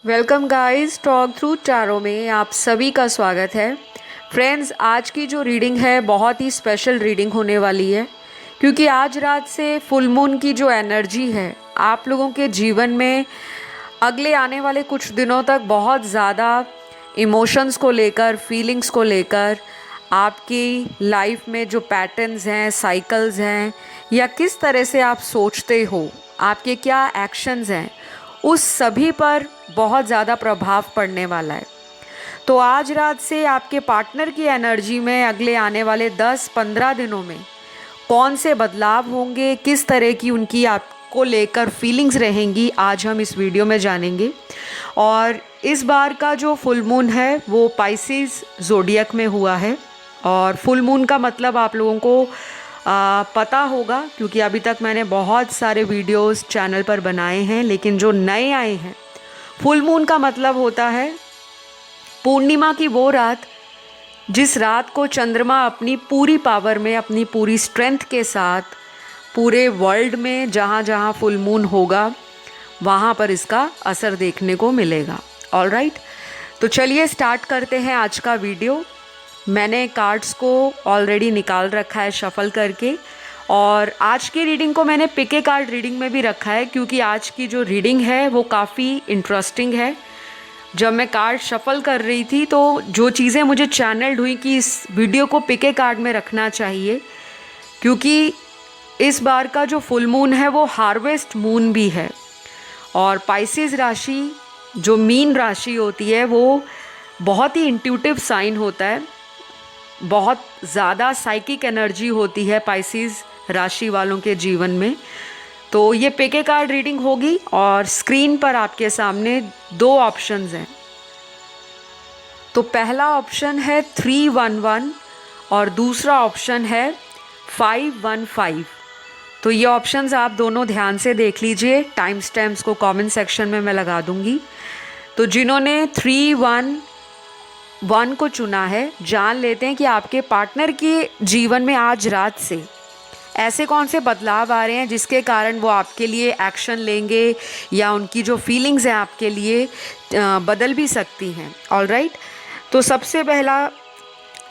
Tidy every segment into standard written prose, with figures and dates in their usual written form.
Welcome guys, talk through tarot में आप सभी का स्वागत है। फ्रेंड्स, आज की जो रीडिंग है बहुत ही स्पेशल रीडिंग होने वाली है, क्योंकि आज रात से फुल मून की जो एनर्जी है आप लोगों के जीवन में अगले आने वाले कुछ दिनों तक बहुत ज़्यादा इमोशंस को लेकर, फीलिंग्स को लेकर, आपकी लाइफ में जो पैटर्न्स हैं, साइकिल्स हैं, या किस तरह से आप सोचते हो, आपके क्या एक्शंस हैं, उस सभी पर बहुत ज़्यादा प्रभाव पड़ने वाला है। तो आज रात से आपके पार्टनर की एनर्जी में अगले आने वाले 10-15 दिनों में कौन से बदलाव होंगे, किस तरह की उनकी आपको लेकर फीलिंग्स रहेंगी, आज हम इस वीडियो में जानेंगे। और इस बार का जो फुल मून है वो पाइसेस ज़ोडियक में हुआ है। और फुल मून का मतलब आप लोगों को पता होगा, क्योंकि अभी तक मैंने बहुत सारे वीडियोस चैनल पर बनाए हैं, लेकिन जो नए आए हैं, फुल मून का मतलब होता है पूर्णिमा की वो रात जिस रात को चंद्रमा अपनी पूरी पावर में, अपनी पूरी स्ट्रेंथ के साथ पूरे वर्ल्ड में जहाँ जहाँ फुल मून होगा वहाँ पर इसका असर देखने को मिलेगा। ऑलराइट, तो चलिए स्टार्ट करते हैं आज का वीडियो। मैंने कार्ड्स को ऑलरेडी निकाल रखा है शफल करके, और आज की रीडिंग को मैंने पिके कार्ड रीडिंग में भी रखा है, क्योंकि आज की जो रीडिंग है वो काफ़ी इंटरेस्टिंग है। जब मैं कार्ड शफल कर रही थी तो जो चीज़ें मुझे चैनल्ड हुई कि इस वीडियो को पिके कार्ड में रखना चाहिए, क्योंकि इस बार का जो फुल मून है वो हार्वेस्ट मून भी है। और पाइसेस राशि जो मीन राशि होती है वो बहुत ही इंट्यूटिव साइन होता है, बहुत ज़्यादा साइकिक एनर्जी होती है पाइसेस राशि वालों के जीवन में। तो ये पिके कार्ड रीडिंग होगी और स्क्रीन पर आपके सामने दो ऑप्शंस हैं। तो पहला ऑप्शन है 311 और दूसरा ऑप्शन है 515। तो ये ऑप्शंस आप दोनों ध्यान से देख लीजिए, टाइम स्टैम्प्स को कमेंट सेक्शन में मैं लगा दूंगी। तो जिन्होंने 311 को चुना है, जान लेते हैं कि आपके पार्टनर के जीवन में आज रात से ऐसे कौन से बदलाव आ रहे हैं जिसके कारण वो आपके लिए एक्शन लेंगे, या उनकी जो फीलिंग्स हैं आपके लिए बदल भी सकती हैं। ऑलराइट, तो सबसे पहला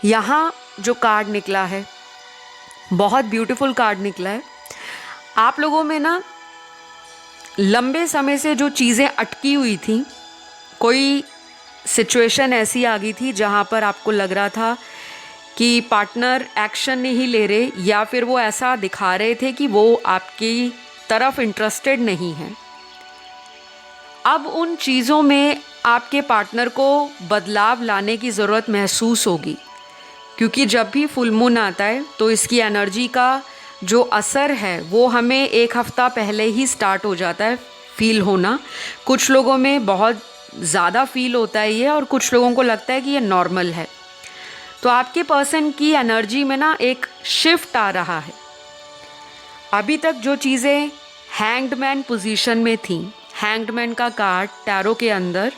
यहाँ जो कार्ड निकला है, बहुत ब्यूटीफुल कार्ड निकला है। आप लोगों में ना लंबे समय से जो चीज़ें अटकी हुई थी, कोई सिचुएशन ऐसी आ गई थी जहाँ पर आपको लग रहा था कि पार्टनर एक्शन नहीं ले रहे, या फिर वो ऐसा दिखा रहे थे कि वो आपकी तरफ इंटरेस्टेड नहीं है। अब उन चीज़ों में आपके पार्टनर को बदलाव लाने की ज़रूरत महसूस होगी, क्योंकि जब भी फुल मून आता है तो इसकी एनर्जी का जो असर है वो हमें एक हफ़्ता पहले ही स्टार्ट हो जाता है फील होना। कुछ लोगों में बहुत ज़्यादा फील होता है ये, और कुछ लोगों को लगता है कि ये नॉर्मल है। तो आपके पर्सन की एनर्जी में ना एक शिफ्ट आ रहा है। अभी तक जो चीज़ें हैंग्डमैन पोजीशन में थी, हैंग्डमैन का कार्ड टैरो के अंदर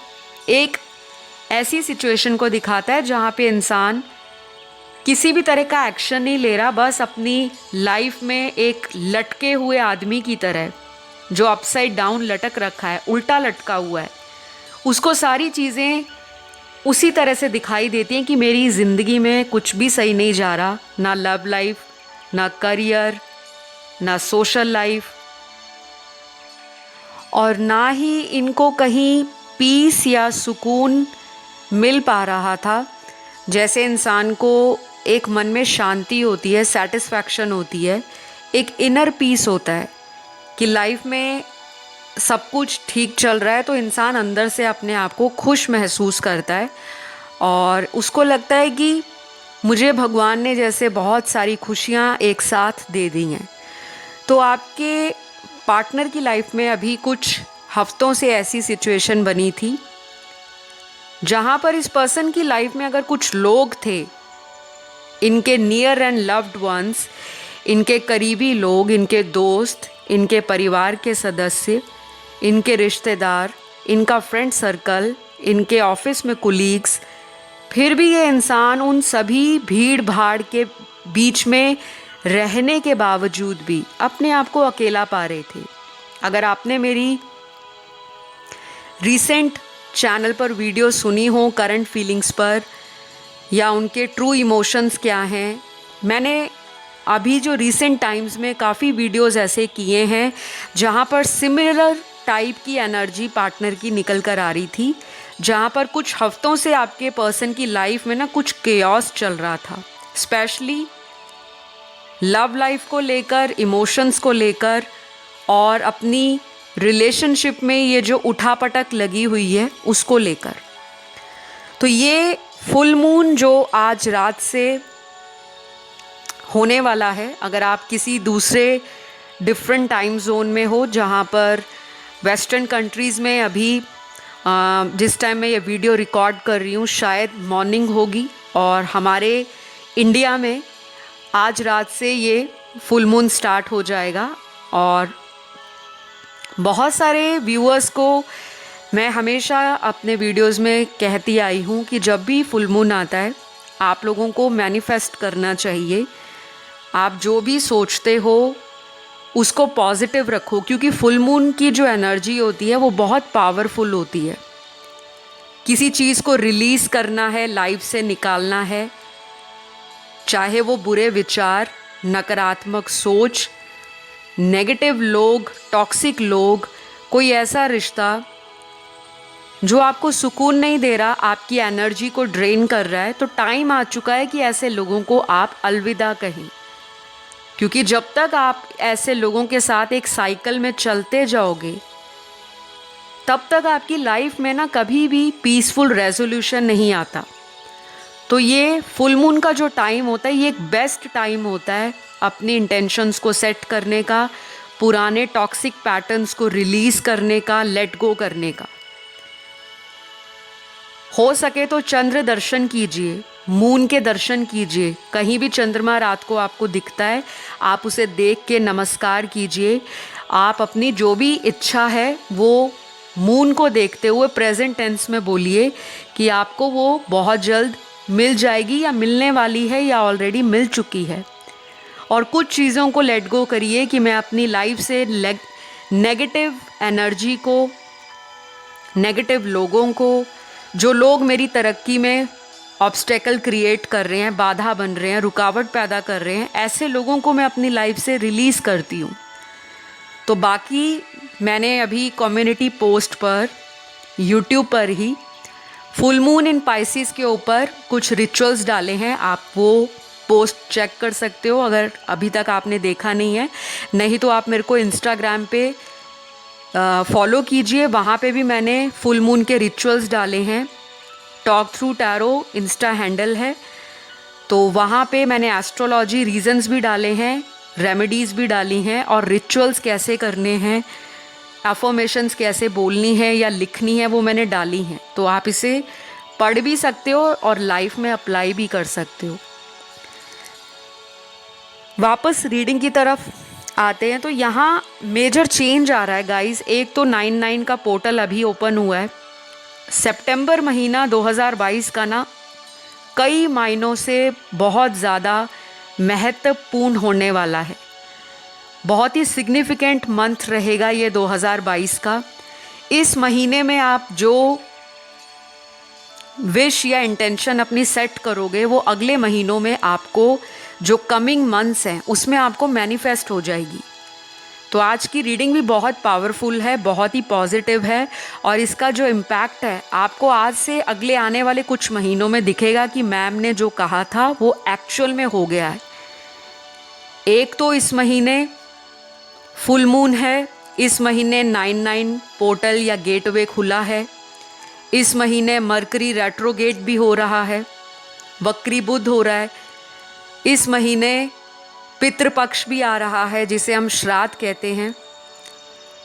एक ऐसी सिचुएशन को दिखाता है जहाँ पे इंसान किसी भी तरह का एक्शन नहीं ले रहा, बस अपनी लाइफ में एक लटके हुए आदमी की तरह जो अपसाइड डाउन लटक रखा है, उल्टा लटका हुआ है, उसको सारी चीज़ें उसी तरह से दिखाई देती हैं कि मेरी ज़िंदगी में कुछ भी सही नहीं जा रहा, ना लव लाइफ, ना करियर, ना सोशल लाइफ, और ना ही इनको कहीं पीस या सुकून मिल पा रहा था। जैसे इंसान को एक मन में शांति होती है, सेटिस्फैक्शन होती है, एक इनर पीस होता है कि लाइफ में सब कुछ ठीक चल रहा है, तो इंसान अंदर से अपने आप को खुश महसूस करता है और उसको लगता है कि मुझे भगवान ने जैसे बहुत सारी खुशियाँ एक साथ दे दी हैं। तो आपके पार्टनर की लाइफ में अभी कुछ हफ्तों से ऐसी सिचुएशन बनी थी जहाँ पर इस पर्सन की लाइफ में अगर कुछ लोग थे, इनके नियर एंड लव्ड वंस, इनके करीबी लोग, इनके दोस्त, इनके परिवार के सदस्य, इनके रिश्तेदार, इनका फ्रेंड सर्कल, इनके ऑफिस में कुलीग्स, फिर भी ये इंसान उन सभी भीड़ भाड़ के बीच में रहने के बावजूद भी अपने आप को अकेला पा रहे थे। अगर आपने मेरी रीसेंट चैनल पर वीडियो सुनी हो करंट फीलिंग्स पर, या उनके ट्रू इमोशंस क्या हैं। मैंने अभी जो रिसेंट टाइम्स में काफ़ी वीडियोस ऐसे किए हैं जहाँ पर सिमिलर टाइप की एनर्जी पार्टनर की निकल कर आ रही थी, जहाँ पर कुछ हफ्तों से आपके पर्सन की लाइफ में ना कुछ केओस चल रहा था, स्पेशली लव लाइफ को लेकर, इमोशंस को लेकर, और अपनी रिलेशनशिप में ये जो उठापटक लगी हुई है उसको लेकर। तो ये फुल मून जो आज रात से होने वाला है, अगर आप किसी दूसरे डिफरेंट टाइम जोन में हो, जहाँ पर वेस्टर्न कंट्रीज़ में अभी जिस टाइम मैं ये वीडियो रिकॉर्ड कर रही हूँ शायद मॉर्निंग होगी, और हमारे इंडिया में आज रात से ये फुल मून स्टार्ट हो जाएगा। और बहुत सारे व्यूअर्स को मैं हमेशा अपने वीडियोस में कहती आई हूँ कि जब भी फुल मून आता है आप लोगों को मैनिफेस्ट करना चाहिए। आप जो भी सोचते हो उसको पॉजिटिव रखो, क्योंकि फुल मून की जो एनर्जी होती है वो बहुत पावरफुल होती है। किसी चीज़ को रिलीज़ करना है, लाइफ से निकालना है, चाहे वो बुरे विचार, नकारात्मक सोच, नेगेटिव लोग, टॉक्सिक लोग, कोई ऐसा रिश्ता जो आपको सुकून नहीं दे रहा, आपकी एनर्जी को ड्रेन कर रहा है, तो टाइम आ चुका है कि ऐसे लोगों को आप अलविदा कहें। क्योंकि जब तक आप ऐसे लोगों के साथ एक साइकिल में चलते जाओगे तब तक आपकी लाइफ में ना कभी भी पीसफुल रेजोल्यूशन नहीं आता। तो ये फुल मून का जो टाइम होता है ये एक बेस्ट टाइम होता है अपनी इंटेंशंस को सेट करने का, पुराने टॉक्सिक पैटर्न्स को रिलीज़ करने का, लेट गो करने का। हो सके तो चंद्र दर्शन कीजिए, मून के दर्शन कीजिए। कहीं भी चंद्रमा रात को आपको दिखता है आप उसे देख के नमस्कार कीजिए। आप अपनी जो भी इच्छा है वो मून को देखते हुए प्रेजेंट टेंस में बोलिए कि आपको वो बहुत जल्द मिल जाएगी, या मिलने वाली है, या ऑलरेडी मिल चुकी है। और कुछ चीज़ों को लेट गो करिए कि मैं अपनी लाइफ से नेगेटिव एनर्जी को, नेगेटिव लोगों को, जो लोग मेरी तरक्की में ऑब्स्टेकल क्रिएट कर रहे हैं, बाधा बन रहे हैं, रुकावट पैदा कर रहे हैं, ऐसे लोगों को मैं अपनी लाइफ से रिलीज़ करती हूँ। तो बाकी मैंने अभी कम्युनिटी पोस्ट पर, यूट्यूब पर ही फुल मून इन पाइसिस के ऊपर कुछ रिचुअल्स डाले हैं। आप वो पोस्ट चेक कर सकते हो अगर अभी तक आपने देखा नहीं है। नहीं तो आप मेरे को इंस्टाग्राम पे फॉलो कीजिए, वहाँ पे भी मैंने फुल मून के रिचुअल्स डाले हैं। Talk through tarot Insta handle है, तो वहाँ पे मैंने एस्ट्रोलॉजी रीजंस भी डाले हैं, रेमेडीज़ भी डाली हैं, और रिचुअल्स कैसे करने हैं, अफर्मेशंस कैसे बोलनी है या लिखनी है वो मैंने डाली हैं। तो आप इसे पढ़ भी सकते हो और लाइफ में अप्लाई भी कर सकते हो। वापस रीडिंग की तरफ आते हैं। तो यहाँ मेजर चेंज आ रहा है गाइस। एक तो 9/9 का पोर्टल अभी ओपन हुआ है। सितंबर महीना 2022 का ना कई मायनों से बहुत ज़्यादा महत्वपूर्ण होने वाला है। बहुत ही सिग्निफिकेंट मंथ रहेगा ये 2022 का। इस महीने में आप जो विश या इंटेंशन अपनी सेट करोगे वो अगले महीनों में आपको, जो कमिंग मंथ्स हैं उसमें आपको मैनिफेस्ट हो जाएगी। तो आज की रीडिंग भी बहुत पावरफुल है, बहुत ही पॉजिटिव है, और इसका जो इम्पैक्ट है आपको आज से अगले आने वाले कुछ महीनों में दिखेगा कि मैम ने जो कहा था वो एक्चुअल में हो गया है। एक तो इस महीने फुल मून है, इस महीने 9/9 पोर्टल या गेटवे खुला है, इस महीने मरकरी रेट्रोगेट भी हो रहा है, वक्री बुध हो रहा है, इस महीने पितृपक्ष भी आ रहा है जिसे हम श्राद्ध कहते हैं।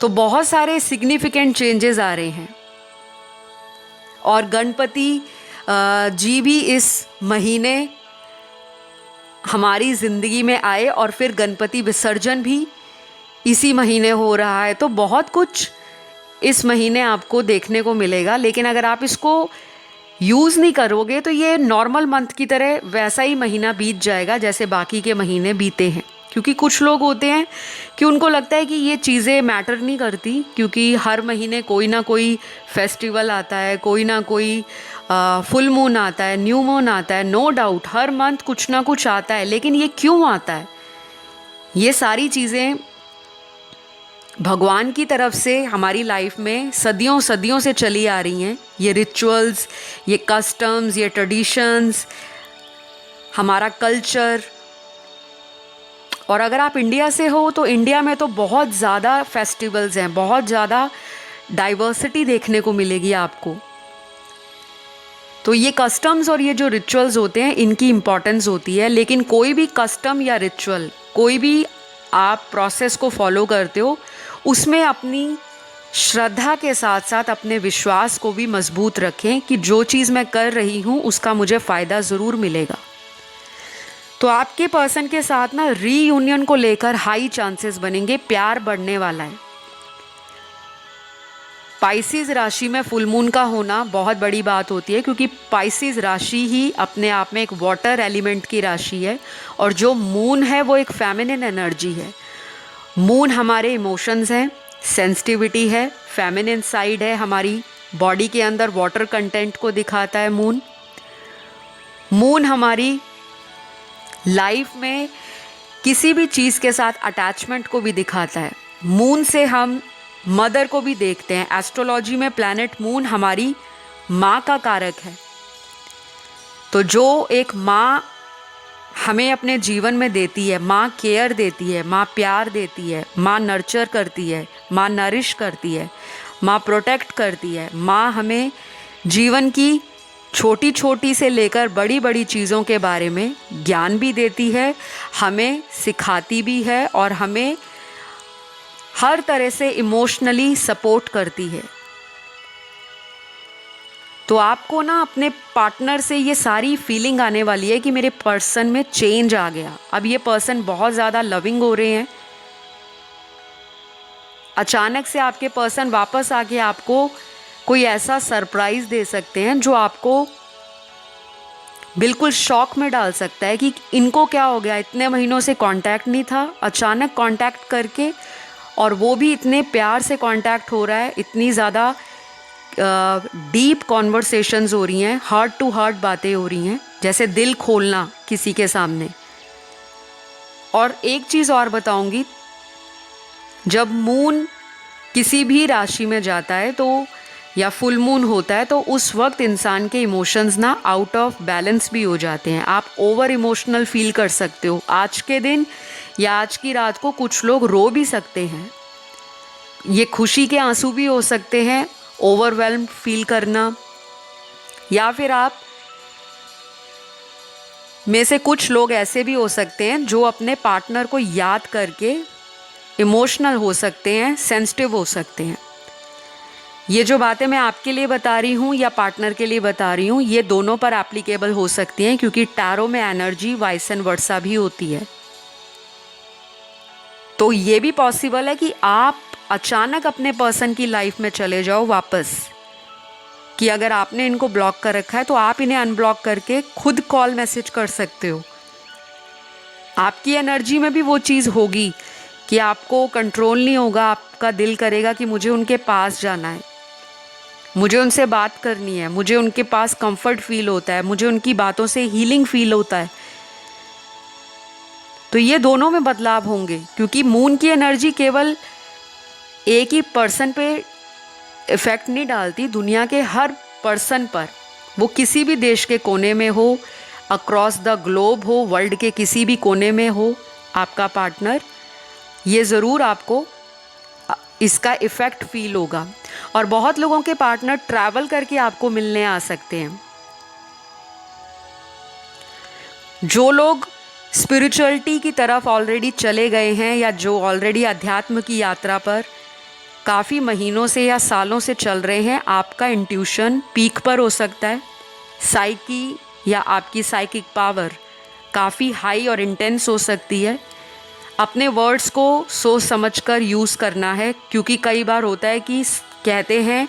तो बहुत सारे सिग्निफिकेंट चेंजेस आ रहे हैं। और गणपति जी भी इस महीने हमारी ज़िंदगी में आए, और फिर गणपति विसर्जन भी इसी महीने हो रहा है। तो बहुत कुछ इस महीने आपको देखने को मिलेगा। लेकिन अगर आप इसको यूज़ नहीं करोगे तो ये नॉर्मल मंथ की तरह वैसा ही महीना बीत जाएगा जैसे बाकी के महीने बीते हैं, क्योंकि कुछ लोग होते हैं कि उनको लगता है कि ये चीज़ें मैटर नहीं करती, क्योंकि हर महीने कोई ना कोई फेस्टिवल आता है, कोई ना कोई फुल मून आता है, न्यू मून आता है। नो डाउट हर मंथ कुछ ना कुछ आता है, लेकिन ये क्यों आता है? ये सारी चीज़ें भगवान की तरफ से हमारी लाइफ में सदियों सदियों से चली आ रही हैं। ये रिचुअल्स, ये कस्टम्स, ये ट्रेडिशंस, हमारा कल्चर। और अगर आप इंडिया से हो तो इंडिया में तो बहुत ज़्यादा फेस्टिवल्स हैं, बहुत ज़्यादा डाइवर्सिटी देखने को मिलेगी आपको। तो ये कस्टम्स और ये जो रिचुअल्स होते हैं, इनकी इम्पॉर्टेंस होती है। लेकिन कोई भी कस्टम या रिचुअल, कोई भी आप प्रोसेस को फॉलो करते हो, उसमें अपनी श्रद्धा के साथ साथ अपने विश्वास को भी मजबूत रखें कि जो चीज़ मैं कर रही हूँ उसका मुझे फ़ायदा ज़रूर मिलेगा। तो आपके पर्सन के साथ ना रीयूनियन को लेकर हाई चांसेस बनेंगे, प्यार बढ़ने वाला है। पाइसिस राशि में फुल मून का होना बहुत बड़ी बात होती है, क्योंकि पाइसिस राशि ही अपने आप में एक वाटर एलिमेंट की राशि है, और जो मून है वो एक फेमिनिन एनर्जी है। मून हमारे इमोशंस हैं, सेंसिटिविटी है, फेमिनिन साइड है, हमारी बॉडी के अंदर वाटर कंटेंट को दिखाता है मून। मून हमारी लाइफ में किसी भी चीज़ के साथ अटैचमेंट को भी दिखाता है। मून से हम मदर को भी देखते हैं। एस्ट्रोलॉजी में प्लैनेट मून हमारी माँ का कारक है। तो जो एक माँ हमें अपने जीवन में देती है, माँ केयर देती है, माँ प्यार देती है, माँ नर्चर करती है, माँ नरिश करती है, माँ प्रोटेक्ट करती है, माँ हमें जीवन की छोटी छोटी से लेकर बड़ी बड़ी चीज़ों के बारे में ज्ञान भी देती है, हमें सिखाती भी है, और हमें हर तरह से इमोशनली सपोर्ट करती है। तो आपको ना अपने पार्टनर से ये सारी फीलिंग आने वाली है कि मेरे पर्सन में चेंज आ गया। अब ये पर्सन बहुत ज़्यादा लविंग हो रहे हैं। अचानक से आपके पर्सन वापस आके आपको कोई ऐसा सरप्राइज़ दे सकते हैं जो आपको बिल्कुल शॉक में डाल सकता है कि इनको क्या हो गया, इतने महीनों से कांटेक्ट नहीं था, अचानक कांटेक्ट करके, और वो भी इतने प्यार से कांटेक्ट हो रहा है, इतनी ज़्यादा डीप कॉन्वर्सेशंस हो रही हैं, हार्ट टू हार्ट बातें हो रही हैं, जैसे दिल खोलना किसी के सामने। और एक चीज़ और बताऊंगी, जब मून किसी भी राशि में जाता है तो या फुल मून होता है तो उस वक्त इंसान के इमोशंस ना आउट ऑफ बैलेंस भी हो जाते हैं। आप ओवर इमोशनल फील कर सकते हो। आज के दिन या आज की रात को कुछ लोग रो भी सकते हैं। ये खुशी के आंसू भी हो सकते हैं, ओवरवेल्म फील करना, या फिर आप में से कुछ लोग ऐसे भी हो सकते हैं जो अपने पार्टनर को याद करके इमोशनल हो सकते हैं, सेंसिटिव हो सकते हैं। ये जो बातें मैं आपके लिए बता रही हूँ या पार्टनर के लिए बता रही हूँ, ये दोनों पर एप्लीकेबल हो सकती हैं, क्योंकि टैरो में एनर्जी वाइस एंड वर्सा भी होती है। तो ये भी पॉसिबल है कि आप अचानक अपने पर्सन की लाइफ में चले जाओ वापस, कि अगर आपने इनको ब्लॉक कर रखा है तो आप इन्हें अनब्लॉक करके खुद कॉल मैसेज कर सकते हो। आपकी एनर्जी में भी वो चीज़ होगी कि आपको कंट्रोल नहीं होगा, आपका दिल करेगा कि मुझे उनके पास जाना है, मुझे उनसे बात करनी है, मुझे उनके पास कंफर्ट फील होता है, मुझे उनकी बातों से हीलिंग फील होता है। तो ये दोनों में बदलाव होंगे, क्योंकि मून की एनर्जी केवल एक ही पर्सन पे इफ़ेक्ट नहीं डालती, दुनिया के हर पर्सन पर, वो किसी भी देश के कोने में हो, अक्रॉस द ग्लोब हो, वर्ल्ड के किसी भी कोने में हो आपका पार्टनर, ये ज़रूर आपको इसका इफ़ेक्ट फील होगा। और बहुत लोगों के पार्टनर ट्रैवल करके आपको मिलने आ सकते हैं। जो लोग स्पिरिचुअलिटी की तरफ ऑलरेडी चले गए हैं, या जो ऑलरेडी अध्यात्म की यात्रा पर काफ़ी महीनों से या सालों से चल रहे हैं, आपका इंट्यूशन पीक पर हो सकता है। साइकी या आपकी साइकिक पावर काफ़ी हाई और इंटेंस हो सकती है। अपने वर्ड्स को सोच समझकर यूज़ करना है, क्योंकि कई बार होता है कि कहते हैं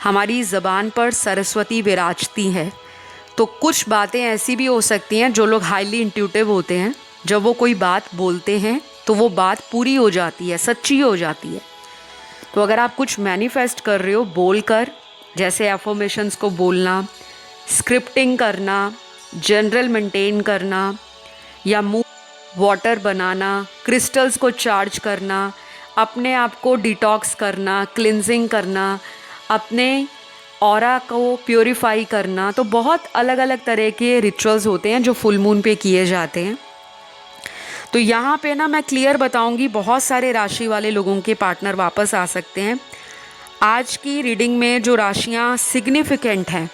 हमारी ज़बान पर सरस्वती विराजती है। तो कुछ बातें ऐसी भी हो सकती हैं, जो लोग हाईली इंट्यूटिव होते हैं, जब वो कोई बात बोलते हैं तो वो बात पूरी हो जाती है, सच्ची हो जाती है। तो अगर आप कुछ मैनिफेस्ट कर रहे हो बोलकर, जैसे एफर्मेशंस को बोलना, स्क्रिप्टिंग करना, जनरल मेंटेन करना, या मूव वाटर बनाना, क्रिस्टल्स को चार्ज करना, अपने आप को डिटॉक्स करना, क्लिनजिंग करना, अपने ऑरा को प्योरीफाई करना, तो बहुत अलग अलग तरह के रिचुअल्स होते हैं जो फुल मून पे किए जाते हैं। तो यहाँ पे ना मैं क्लियर बताऊंगी, बहुत सारे राशि वाले लोगों के पार्टनर वापस आ सकते हैं। आज की रीडिंग में जो राशियाँ सिग्निफिकेंट हैं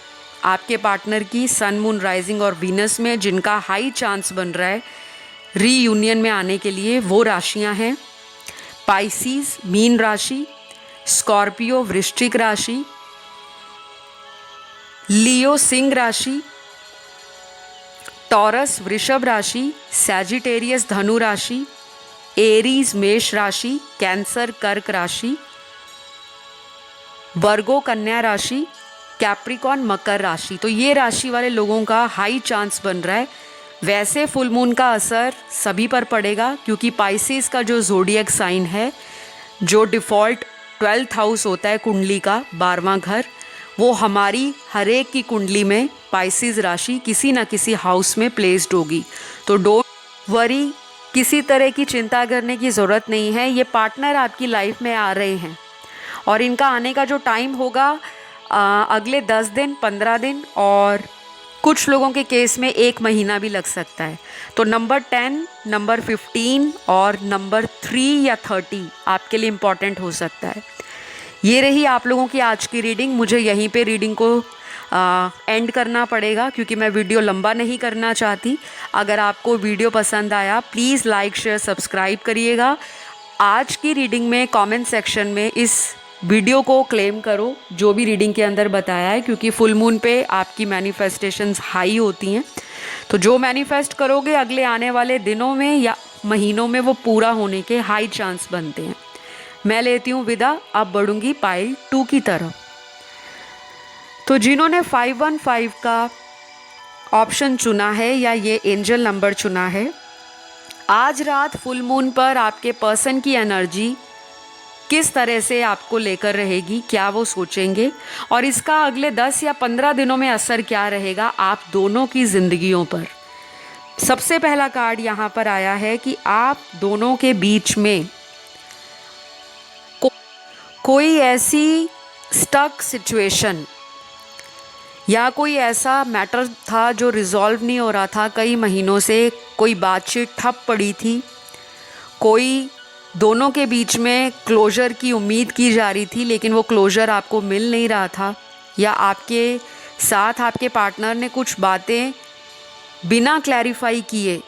आपके पार्टनर की सन, मून, राइजिंग और वीनस में, जिनका हाई चांस बन रहा है रीयूनियन में आने के लिए, वो राशियाँ हैं पाइसिस मीन राशि, स्कॉर्पियो वृश्चिक राशि, लियो सिंह राशि, टॉरस वृषभ राशि, सैजिटेरियस धनु राशि, एरीज मेष राशि, कैंसर कर्क राशि, वर्गो कन्या राशि, कैप्रिकॉन मकर राशि। तो ये राशि वाले लोगों का हाई चांस बन रहा है। वैसे फुल मून का असर सभी पर पड़ेगा, क्योंकि पाइसिस का जो ज़ोडिएक साइन है, जो डिफ़ॉल्ट 12th हाउस होता है कुंडली का, 12वां घर, वो हमारी हर एक की कुंडली में पाइसिस राशि किसी न किसी हाउस में प्लेस्ड होगी। तो डोंट वरी, किसी तरह की चिंता करने की ज़रूरत नहीं है। ये पार्टनर आपकी लाइफ में आ रहे हैं और इनका आने का जो टाइम होगा अगले 10 दिन, 15 दिन, और कुछ लोगों के केस में 1 महीना भी लग सकता है। तो नंबर 10, नंबर 15 और नंबर 3 या 30 आपके लिए इम्पॉर्टेंट हो सकता है। ये रही आप लोगों की आज की रीडिंग। मुझे यहीं पे रीडिंग को एंड करना पड़ेगा, क्योंकि मैं वीडियो लंबा नहीं करना चाहती। अगर आपको वीडियो पसंद आया, प्लीज़ लाइक, शेयर, सब्सक्राइब करिएगा। आज की रीडिंग में कमेंट सेक्शन में इस वीडियो को क्लेम करो जो भी रीडिंग के अंदर बताया है, क्योंकि फुल मून पे आपकी मैनिफेस्टेशंस हाई होती हैं। तो जो मैनिफेस्ट करोगे अगले आने वाले दिनों में या महीनों में, वो पूरा होने के हाई चांस बनते हैं। मैं लेती हूँ विदा, अब बढ़ूंगी पाइल 2 की तरफ। तो जिन्होंने 515 का ऑप्शन चुना है या ये एंजल नंबर चुना है, आज रात फुल मून पर आपके पर्सन की एनर्जी किस तरह से आपको लेकर रहेगी, क्या वो सोचेंगे, और इसका अगले 10 या 15 दिनों में असर क्या रहेगा आप दोनों की ज़िंदगियों पर। सबसे पहला कार्ड यहाँ पर आया है कि आप दोनों के बीच में कोई ऐसी स्टक सिचुएशन या कोई ऐसा मैटर था जो रिजॉल्व नहीं हो रहा था, कई महीनों से कोई बातचीत ठप पड़ी थी, कोई दोनों के बीच में क्लोजर की उम्मीद की जा रही थी लेकिन वो क्लोजर आपको मिल नहीं रहा था, या आपके साथ आपके पार्टनर ने कुछ बातें बिना क्लैरिफाई किए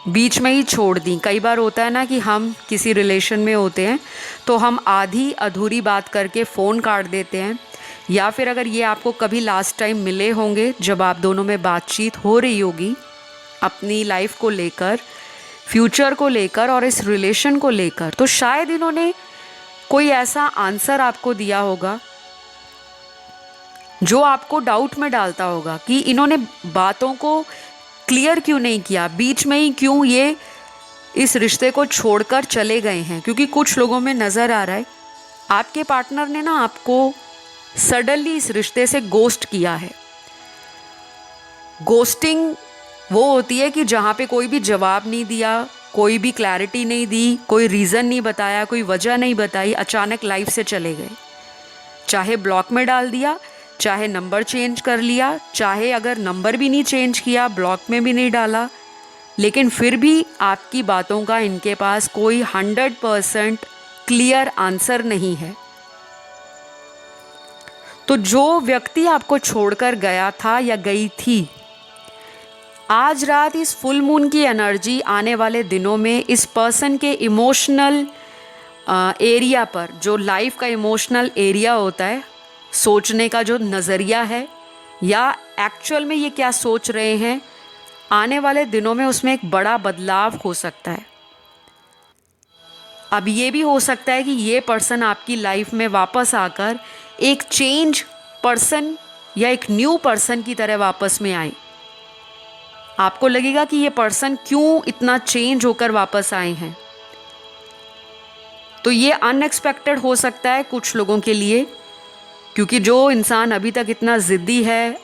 बीच में ही छोड़ दी। कई बार होता है ना कि हम किसी रिलेशन में होते हैं तो हम आधी अधूरी बात करके फ़ोन काट देते हैं, या फिर अगर ये आपको कभी लास्ट टाइम मिले होंगे जब आप दोनों में बातचीत हो रही होगी अपनी लाइफ को लेकर, फ्यूचर को लेकर और इस रिलेशन को लेकर, तो शायद इन्होंने कोई ऐसा आंसर आपको दिया होगा जो आपको डाउट में डालता होगा कि इन्होंने बातों को क्लियर क्यों नहीं किया, बीच में ही क्यों ये इस रिश्ते को छोड़कर चले गए हैं। क्योंकि कुछ लोगों में नज़र आ रहा है आपके पार्टनर ने ना आपको सडनली इस रिश्ते से गोस्ट किया है। गोस्टिंग वो होती है कि जहाँ पे कोई भी जवाब नहीं दिया, कोई भी क्लैरिटी नहीं दी, कोई रीज़न नहीं बताया, कोई वजह नहीं बताई, अचानक लाइफ से चले गए। चाहे ब्लॉक में डाल दिया, चाहे नंबर चेंज कर लिया, चाहे अगर नंबर भी नहीं चेंज किया, ब्लॉक में भी नहीं डाला, लेकिन फिर भी आपकी बातों का इनके पास कोई 100% क्लियर आंसर नहीं है। तो जो व्यक्ति आपको छोड़कर गया था या गई थी, आज रात इस फुल मून की एनर्जी आने वाले दिनों में इस पर्सन के इमोशनल एरिया पर, जो लाइफ का इमोशनल एरिया होता है, सोचने का जो नज़रिया है या एक्चुअल में ये क्या सोच रहे हैं, आने वाले दिनों में उसमें एक बड़ा बदलाव हो सकता है। अब ये भी हो सकता है कि ये पर्सन आपकी लाइफ में वापस आकर एक चेंज पर्सन या एक न्यू पर्सन की तरह वापस में आए। आपको लगेगा कि ये पर्सन क्यों इतना चेंज होकर वापस आए हैं, तो ये अनएक्सपेक्टेड हो सकता है कुछ लोगों के लिए, क्योंकि जो इंसान अभी तक इतना ज़िद्दी है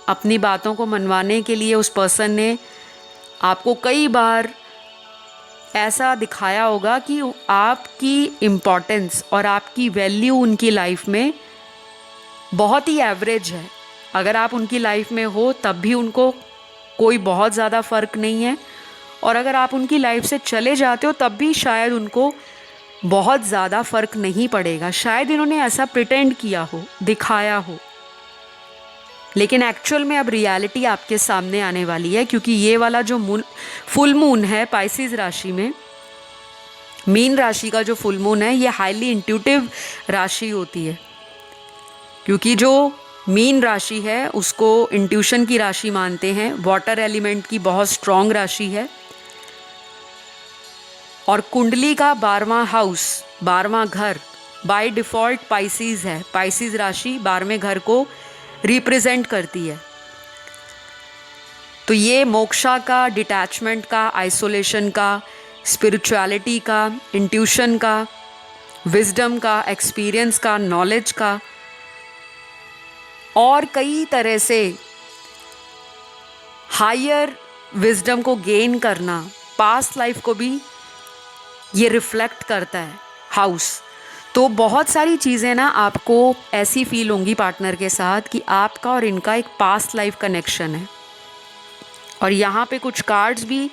अपनी बातों को मनवाने के लिए, उस पर्सन ने आपको कई बार ऐसा दिखाया होगा कि आपकी इम्पोर्टेंस और आपकी वैल्यू उनकी लाइफ में बहुत ही एवरेज है। अगर आप उनकी लाइफ में हो तब भी उनको कोई बहुत ज़्यादा फ़र्क नहीं है, और अगर आप उनकी लाइफ से चले जाते हो तब भी शायद उनको बहुत ज़्यादा फ़र्क नहीं पड़ेगा। शायद इन्होंने ऐसा प्रिटेंड किया हो, दिखाया हो, लेकिन एक्चुअल में अब रियलिटी आपके सामने आने वाली है। क्योंकि ये वाला जो फुल मून है पाइसेस राशि में, मीन राशि का जो फुल मून है, ये हाईली इंट्यूटिव राशि होती है। क्योंकि जो मीन राशि है उसको इंट्यूशन की राशि मानते हैं, वाटर एलिमेंट की बहुत स्ट्रॉन्ग राशि है, और कुंडली का 12वां हाउस, 12वां घर बाय डिफ़ॉल्ट पाइसेस है। पाइसेस राशि 12वें घर को रिप्रेजेंट करती है। तो ये मोक्षा का, डिटैचमेंट का, आइसोलेशन का, स्पिरिचुअलिटी का, इंट्यूशन का, विजडम का, एक्सपीरियंस का, नॉलेज का, और कई तरह से हायर विजडम को गेन करना, पास्ट लाइफ को भी ये रिफ्लेक्ट करता है हाउस। तो बहुत सारी चीज़ें ना आपको ऐसी फील होंगी पार्टनर के साथ कि आपका और इनका एक पास्ट लाइफ कनेक्शन है। और यहाँ पे कुछ कार्ड्स भी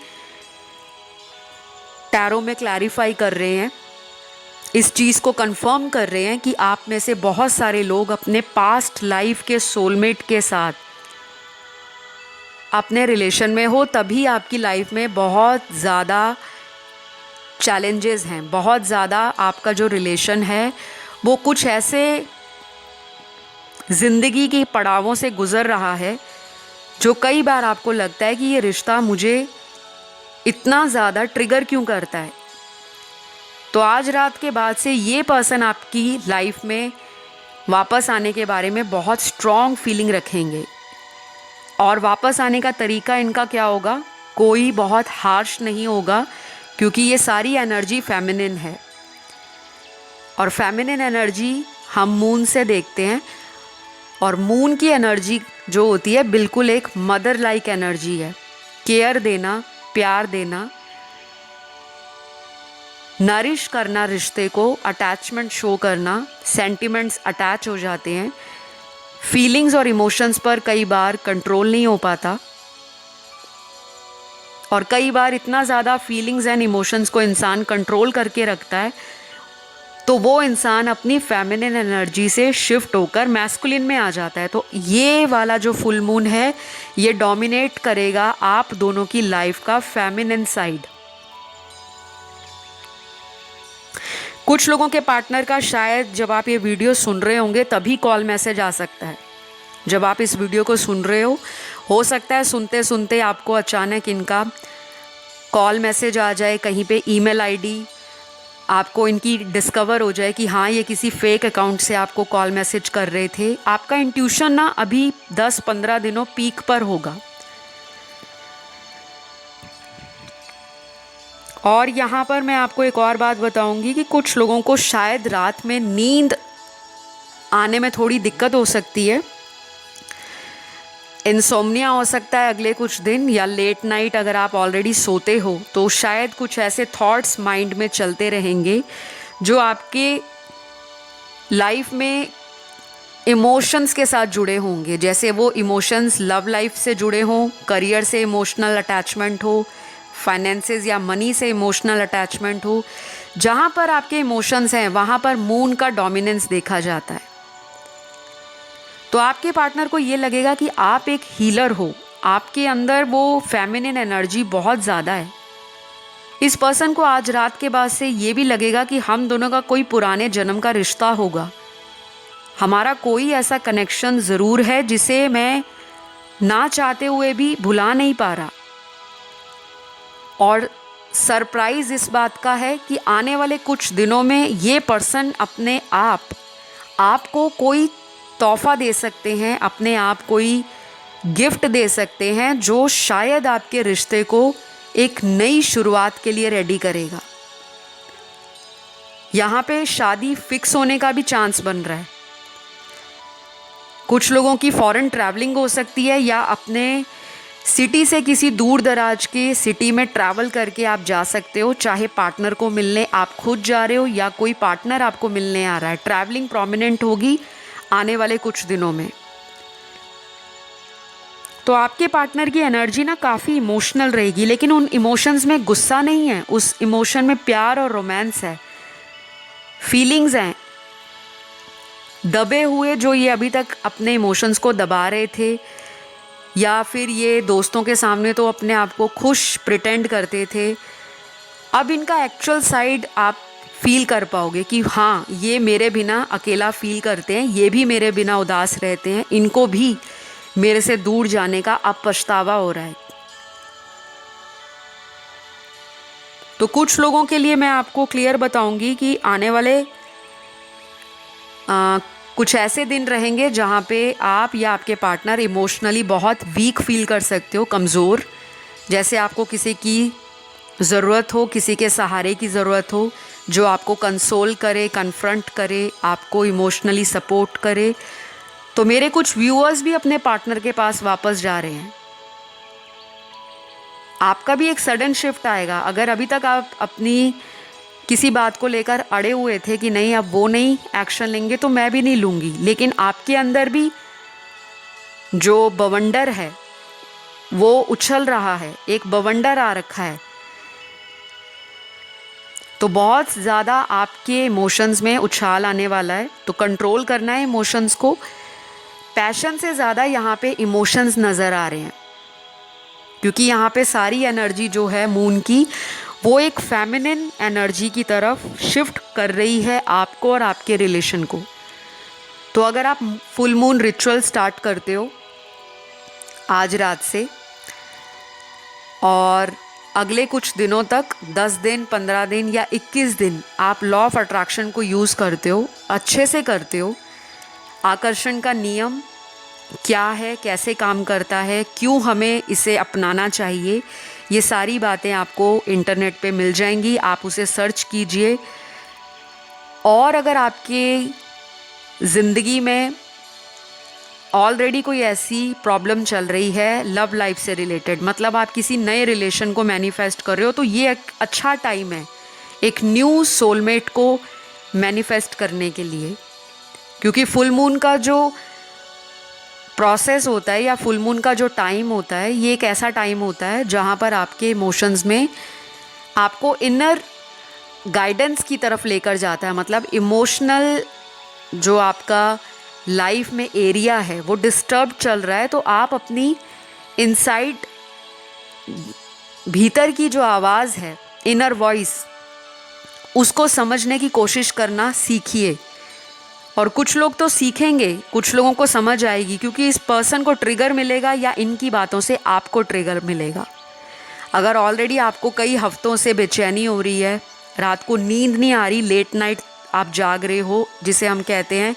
टैरो में क्लैरिफाई कर रहे हैं, इस चीज़ को कंफर्म कर रहे हैं कि आप में से बहुत सारे लोग अपने पास्ट लाइफ के सोलमेट के साथ अपने रिलेशन में हो, तभी आपकी लाइफ में बहुत ज़्यादा चैलेंजेस हैं, बहुत ज़्यादा आपका जो रिलेशन है वो कुछ ऐसे ज़िंदगी की पड़ावों से गुज़र रहा है जो कई बार आपको लगता है कि ये रिश्ता मुझे इतना ज़्यादा ट्रिगर क्यों करता है। तो आज रात के बाद से ये पर्सन आपकी लाइफ में वापस आने के बारे में बहुत स्ट्रॉन्ग फीलिंग रखेंगे, और वापस आने का तरीका इनका क्या होगा, कोई बहुत हार्श नहीं होगा, क्योंकि ये सारी एनर्जी फेमिनिन है, और फेमिनिन एनर्जी हम मून से देखते हैं, और मून की एनर्जी जो होती है बिल्कुल एक मदर लाइक एनर्जी है। केयर देना, प्यार देना, नरिश करना रिश्ते को, अटैचमेंट शो करना, सेंटिमेंट्स अटैच हो जाते हैं, फीलिंग्स और इमोशंस पर कई बार कंट्रोल नहीं हो पाता, और कई बार इतना ज़्यादा फीलिंग्स एंड इमोशंस को इंसान कंट्रोल करके रखता है तो वो इंसान अपनी फेमिनिन एनर्जी से शिफ्ट होकर मैस्कुलिन में आ जाता है। तो ये वाला जो फुल मून है ये डोमिनेट करेगा आप दोनों की लाइफ का फेमिनिन साइड। कुछ लोगों के पार्टनर का शायद जब आप ये वीडियो सुन रहे होंगे तभी कॉल मैसेज आ सकता है। जब आप इस वीडियो को सुन रहे हो सकता है सुनते सुनते आपको अचानक इनका कॉल मैसेज आ जाए, कहीं पे ईमेल आईडी आपको इनकी डिस्कवर हो जाए कि हाँ ये किसी फेक अकाउंट से आपको कॉल मैसेज कर रहे थे। आपका इंट्यूशन ना अभी 10-15 दिनों पीक पर होगा। और यहाँ पर मैं आपको एक और बात बताऊंगी कि कुछ लोगों को शायद रात में नींद आने में थोड़ी दिक्कत हो सकती है, इंसोम्निया हो सकता है अगले कुछ दिन, या लेट नाइट अगर आप ऑलरेडी सोते हो तो शायद कुछ ऐसे थॉट्स माइंड में चलते रहेंगे जो आपके लाइफ में इमोशंस के साथ जुड़े होंगे। जैसे वो इमोशंस लव लाइफ से जुड़े हों, करियर से इमोशनल अटैचमेंट हो, फाइनेंसेस या मनी से इमोशनल अटैचमेंट हो। जहाँ पर आपके इमोशंस हैं वहाँ पर मून का डोमिनेंस देखा जाता है। तो आपके पार्टनर को ये लगेगा कि आप एक हीलर हो, आपके अंदर वो फेमिनिन एनर्जी बहुत ज़्यादा है। इस पर्सन को आज रात के बाद से ये भी लगेगा कि हम दोनों का कोई पुराने जन्म का रिश्ता होगा, हमारा कोई ऐसा कनेक्शन ज़रूर है जिसे मैं ना चाहते हुए भी भुला नहीं पा रहा। और सरप्राइज़ इस बात का है कि आने वाले कुछ दिनों में ये पर्सन अपने आपको कोई तोहफ़ा दे सकते हैं, अपने आप कोई गिफ्ट दे सकते हैं जो शायद आपके रिश्ते को एक नई शुरुआत के लिए रेडी करेगा। यहाँ पे शादी फिक्स होने का भी चांस बन रहा है। कुछ लोगों की फॉरेन ट्रैवलिंग हो सकती है, या अपने सिटी से किसी दूर दराज के सिटी में ट्रैवल करके आप जा सकते हो, चाहे पार्टनर को मिलने आप खुद जा रहे हो या कोई पार्टनर आपको मिलने आ रहा है। ट्रैवलिंग प्रोमिनेंट होगी आने वाले कुछ दिनों में। तो आपके पार्टनर की एनर्जी ना काफ़ी इमोशनल रहेगी, लेकिन उन इमोशंस में गुस्सा नहीं है, उस इमोशन में प्यार और रोमांस है, फीलिंग्स हैं दबे हुए, जो ये अभी तक अपने इमोशंस को दबा रहे थे, या फिर ये दोस्तों के सामने तो अपने आप को खुश प्रिटेंड करते थे। अब इनका एक्चुअल साइड आप फील कर पाओगे कि हाँ, ये मेरे बिना अकेला फील करते हैं, ये भी मेरे बिना उदास रहते हैं, इनको भी मेरे से दूर जाने का अब पछतावा हो रहा है। तो कुछ लोगों के लिए मैं आपको क्लियर बताऊंगी कि आने वाले कुछ ऐसे दिन रहेंगे जहाँ पे आप या आपके पार्टनर इमोशनली बहुत वीक फील कर सकते हो, कमज़ोर, जैसे आपको किसी की ज़रूरत हो, किसी के सहारे की ज़रूरत हो, जो आपको कंसोल करे, कन्फ्रंट करे, आपको इमोशनली सपोर्ट करे। तो मेरे कुछ व्यूअर्स भी अपने पार्टनर के पास वापस जा रहे हैं। आपका भी एक सडन शिफ्ट आएगा। अगर अभी तक आप अपनी किसी बात को लेकर अड़े हुए थे कि नहीं, अब वो नहीं एक्शन लेंगे तो मैं भी नहीं लूँगी, लेकिन आपके अंदर भी जो बवंडर है वो उछल रहा है, एक बवंडर आ रखा है। तो बहुत ज़्यादा आपके इमोशंस में उछाल आने वाला है, तो कंट्रोल करना है इमोशंस को। पैशन से ज़्यादा यहाँ पे इमोशंस नज़र आ रहे हैं, क्योंकि यहाँ पे सारी एनर्जी जो है मून की, वो एक फेमिनिन एनर्जी की तरफ शिफ्ट कर रही है आपको और आपके रिलेशन को। तो अगर आप फुल मून रिचुअल स्टार्ट करते हो आज रात से, और अगले कुछ दिनों तक 10 दिन, 15 दिन या 21 दिन आप लॉ ऑफ अट्रैक्शन को यूज़ करते हो, अच्छे से करते हो, आकर्षण का नियम क्या है, कैसे काम करता है, क्यों हमें इसे अपनाना चाहिए, ये सारी बातें आपको इंटरनेट पे मिल जाएंगी, आप उसे सर्च कीजिए। और अगर आपके ज़िंदगी में ऑलरेडी कोई ऐसी प्रॉब्लम चल रही है लव लाइफ से रिलेटेड, मतलब आप किसी नए रिलेशन को मैनिफेस्ट कर रहे हो, तो ये एक अच्छा टाइम है एक न्यू सोलमेट को मैनिफेस्ट करने के लिए। क्योंकि फुल मून का जो प्रोसेस होता है या फुल मून का जो टाइम होता है, ये एक ऐसा टाइम होता है जहाँ पर आपके इमोशंस में आपको इनर गाइडेंस की तरफ लेकर जाता है। मतलब इमोशनल जो आपका लाइफ में एरिया है वो डिस्टर्ब चल रहा है, तो आप अपनी इनसाइड भीतर की जो आवाज़ है, इनर वॉइस, उसको समझने की कोशिश करना सीखिए। और कुछ लोग तो सीखेंगे, कुछ लोगों को समझ आएगी, क्योंकि इस पर्सन को ट्रिगर मिलेगा या इनकी बातों से आपको ट्रिगर मिलेगा। अगर ऑलरेडी आपको कई हफ्तों से बेचैनी हो रही है, रात को नींद नहीं आ रही, लेट नाइट आप जाग रहे हो, जिसे हम कहते हैं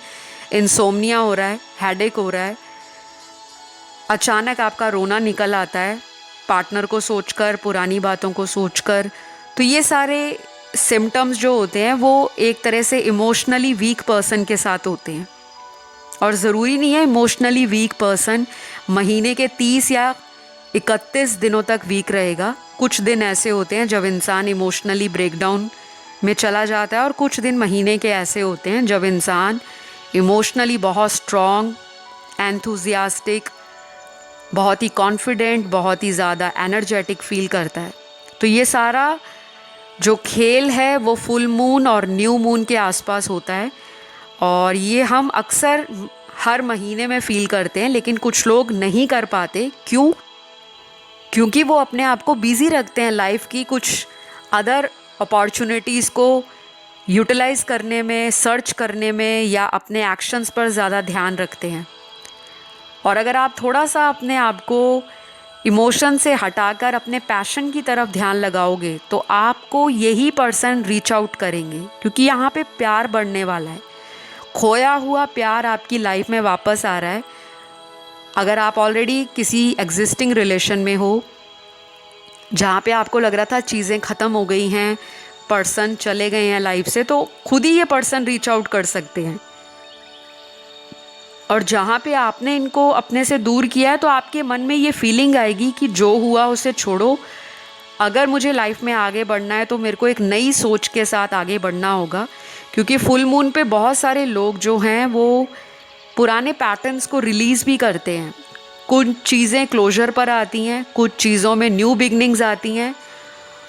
इंसोम्निया हो रहा है, हेडेक हो रहा है, अचानक आपका रोना निकल आता है पार्टनर को सोचकर, पुरानी बातों को सोचकर, तो ये सारे सिम्टम्स जो होते हैं वो एक तरह से इमोशनली वीक पर्सन के साथ होते हैं। और ज़रूरी नहीं है इमोशनली वीक पर्सन महीने के 30 या 31 दिनों तक वीक रहेगा। कुछ दिन ऐसे होते हैं जब इंसान इमोशनली ब्रेकडाउन में चला जाता है, और कुछ दिन महीने के ऐसे होते हैं जब इंसान इमोशनली बहुत स्ट्रॉन्ग, एंथुजियास्टिक, बहुत ही कॉन्फिडेंट, बहुत ही ज़्यादा एनर्जेटिक फील करता है। तो ये सारा जो खेल है वो फुल मून और न्यू मून के आसपास होता है, और ये हम अक्सर हर महीने में फील करते हैं, लेकिन कुछ लोग नहीं कर पाते। क्यों? क्योंकि वो अपने आप को बिज़ी रखते हैं लाइफ की कुछ अदर अपॉर्चुनिटीज़ को यूटिलाइज़ करने में, सर्च करने में, या अपने एक्शंस पर ज़्यादा ध्यान रखते हैं। और अगर आप थोड़ा सा अपने आप को इमोशन से हटाकर अपने पैशन की तरफ ध्यान लगाओगे, तो आपको यही पर्सन रीच आउट करेंगे, क्योंकि यहाँ पे प्यार बढ़ने वाला है। खोया हुआ प्यार आपकी लाइफ में वापस आ रहा है। अगर आप ऑलरेडी किसी एग्जिस्टिंग रिलेशन में हो जहाँ पे आपको लग रहा था चीज़ें ख़त्म हो गई हैं, पर्सन चले गए हैं लाइफ से, तो खुद ही ये पर्सन रीच आउट कर सकते हैं। और जहाँ पे आपने इनको अपने से दूर किया है, तो आपके मन में ये फीलिंग आएगी कि जो हुआ उसे छोड़ो, अगर मुझे लाइफ में आगे बढ़ना है तो मेरे को एक नई सोच के साथ आगे बढ़ना होगा। क्योंकि फुल मून पे बहुत सारे लोग जो हैं वो पुराने पैटर्न्स को रिलीज़ भी करते हैं। कुछ चीज़ें क्लोजर पर आती हैं, कुछ चीज़ों में न्यू बिगनिंग्स आती हैं,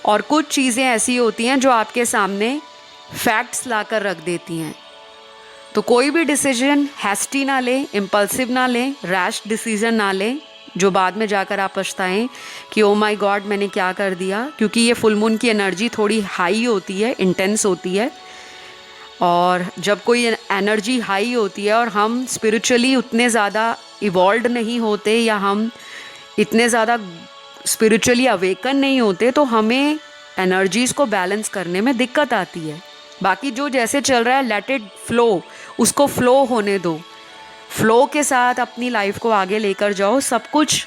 और कुछ चीज़ें ऐसी होती हैं जो आपके सामने फैक्ट्स लाकर रख देती हैं। तो कोई भी डिसीजन हैस्टी ना लें, इम्पल्सिव ना लें, रैश डिसीजन ना लें जो बाद में जाकर आप पछताएं कि ओ माय गॉड मैंने क्या कर दिया। क्योंकि ये फुल मून की एनर्जी थोड़ी हाई होती है, इंटेंस होती है, और जब कोई एनर्जी हाई होती है और हम स्पिरिचुअली उतने ज़्यादा इवॉल्व नहीं होते या हम इतने ज़्यादा स्पिरिचुअली अवेकन नहीं होते, तो हमें एनर्जीज़ को बैलेंस करने में दिक्कत आती है। बाकी जो जैसे चल रहा है लेट इट फ्लो, उसको फ्लो होने दो, फ्लो के साथ अपनी लाइफ को आगे लेकर जाओ, सब कुछ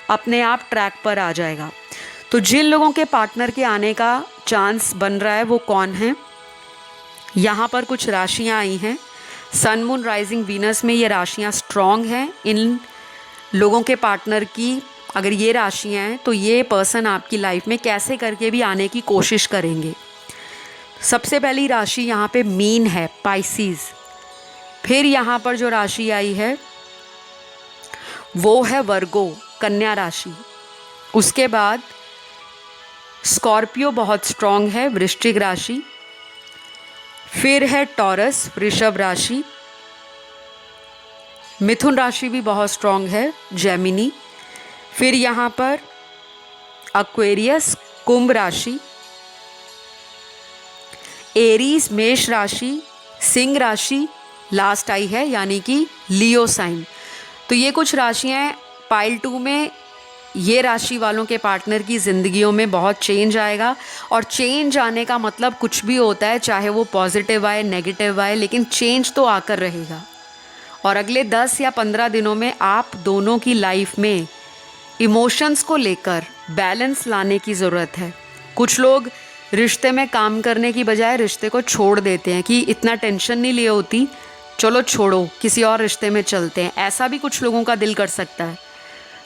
अपने आप ट्रैक पर आ जाएगा। तो जिन लोगों के पार्टनर के आने का चांस बन रहा है वो कौन है, यहाँ पर कुछ राशियाँ आई हैं। सन मून राइजिंग वीनस में ये राशियाँ स्ट्रॉन्ग हैं। इन लोगों के पार्टनर की अगर ये राशियाँ हैं तो ये पर्सन आपकी लाइफ में कैसे करके भी आने की कोशिश करेंगे। सबसे पहली राशि यहाँ पे मीन है, पाइसीज। फिर यहाँ पर जो राशि आई है वो है वर्गो, कन्या राशि। उसके बाद स्कॉर्पियो बहुत स्ट्रॉन्ग है, वृश्चिक राशि। फिर है टॉरस, वृषभ राशि। मिथुन राशि भी बहुत स्ट्रॉन्ग है, जेमिनी। फिर यहाँ पर एक्वेरियस, कुंभ राशि। एरीज, मेष राशि। सिंह राशि लास्ट आई है, यानी कि लियो साइन। तो ये कुछ राशियाँ पाइल 2 में ये राशि वालों के पार्टनर की ज़िंदगियों में बहुत चेंज आएगा। और चेंज आने का मतलब कुछ भी होता है, चाहे वो पॉजिटिव आए नेगेटिव आए, लेकिन चेंज तो आकर रहेगा। और अगले 10 या 15 दिनों में आप दोनों की लाइफ में इमोशंस को लेकर बैलेंस लाने की ज़रूरत है। कुछ लोग रिश्ते में काम करने की बजाय रिश्ते को छोड़ देते हैं कि इतना टेंशन नहीं लिए होती, चलो छोड़ो किसी और रिश्ते में चलते हैं। ऐसा भी कुछ लोगों का दिल कर सकता है।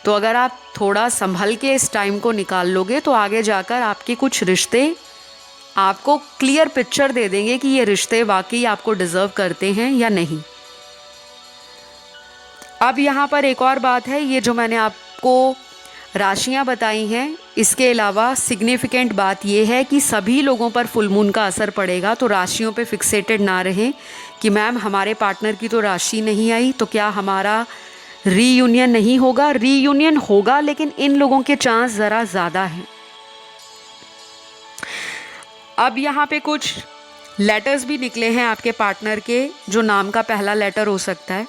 तो अगर आप थोड़ा संभल के इस टाइम को निकाल लोगे तो आगे जाकर आपके कुछ रिश्ते आपको क्लियर पिक्चर दे देंगे कि ये रिश्ते वाकई आपको डिज़र्व करते हैं या नहीं। अब यहाँ पर एक और बात है, ये जो मैंने आपको राशियाँ बताई हैं, इसके अलावा सिग्निफिकेंट बात यह है कि सभी लोगों पर फुल मून का असर पड़ेगा। तो राशियों पे फिक्सेटेड ना रहें कि मैम हमारे पार्टनर की तो राशि नहीं आई, तो क्या हमारा रीयूनियन नहीं होगा। रीयूनियन होगा, लेकिन इन लोगों के चांस ज़रा ज़्यादा हैं। अब यहाँ पे कुछ लेटर्स भी निकले हैं आपके पार्टनर के, जो नाम का पहला लेटर हो सकता है।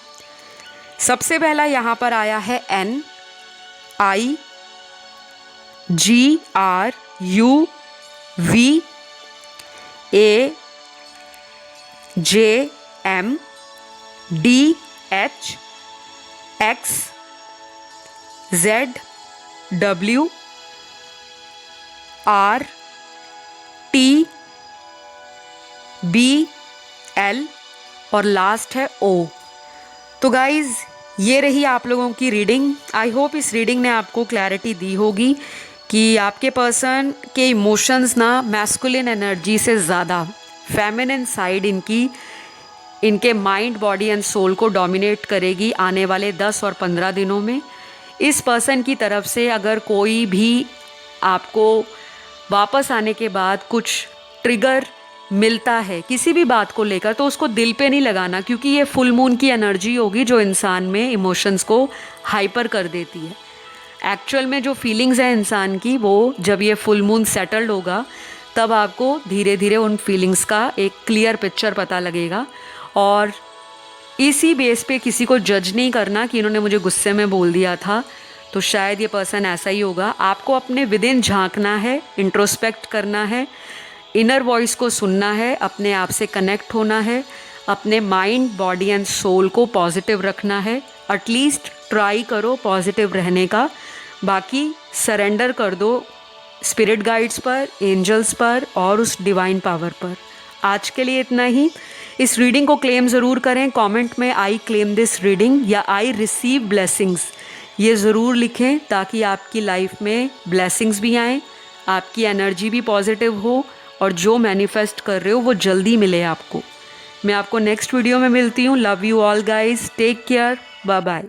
सबसे पहला यहाँ पर आया है NIGUVAJMDHXZW और लास्ट है O। तो गाइज़ ये रही आप लोगों की रीडिंग। आई होप इस रीडिंग ने आपको क्लैरिटी दी होगी कि आपके पर्सन के इमोशंस ना मैस्कुलिन एनर्जी से ज़्यादा फेमिनिन साइड इनके माइंड, बॉडी एंड सोल को डोमिनेट करेगी आने वाले 10 और 15 दिनों में। इस पर्सन की तरफ से अगर कोई भी आपको वापस आने के बाद कुछ ट्रिगर मिलता है किसी भी बात को लेकर, तो उसको दिल पे नहीं लगाना, क्योंकि ये फुल मून की एनर्जी होगी जो इंसान में इमोशंस को हाइपर कर देती है। एक्चुअल में जो फीलिंग्स हैं इंसान की, वो जब ये फुल मून सेटल्ड होगा तब आपको धीरे धीरे उन फीलिंग्स का एक क्लियर पिक्चर पता लगेगा। और इसी बेस पे किसी को जज नहीं करना कि इन्होंने मुझे गुस्से में बोल दिया था, तो शायद ये पर्सन ऐसा ही होगा। आपको अपने विदिन झांकना है, इंट्रोस्पेक्ट करना है, इनर वॉइस को सुनना है, अपने आप से कनेक्ट होना है, अपने माइंड, बॉडी एंड सोल को पॉजिटिव रखना है। एटलीस्ट ट्राई करो पॉजिटिव रहने का, बाकी सरेंडर कर दो स्पिरिट गाइड्स पर, एंजल्स पर और उस डिवाइन पावर पर। आज के लिए इतना ही। इस रीडिंग को क्लेम ज़रूर करें। कमेंट में आई क्लेम दिस रीडिंग या आई रिसीव ब्लेसिंग्स ये ज़रूर लिखें, ताकि आपकी लाइफ में ब्लेसिंग्स भी आएँ, आपकी एनर्जी भी पॉजिटिव हो और जो मैनिफेस्ट कर रहे हो वो जल्दी मिले आपको। मैं आपको नेक्स्ट वीडियो में मिलती हूँ। Love you all guys, take care, bye bye.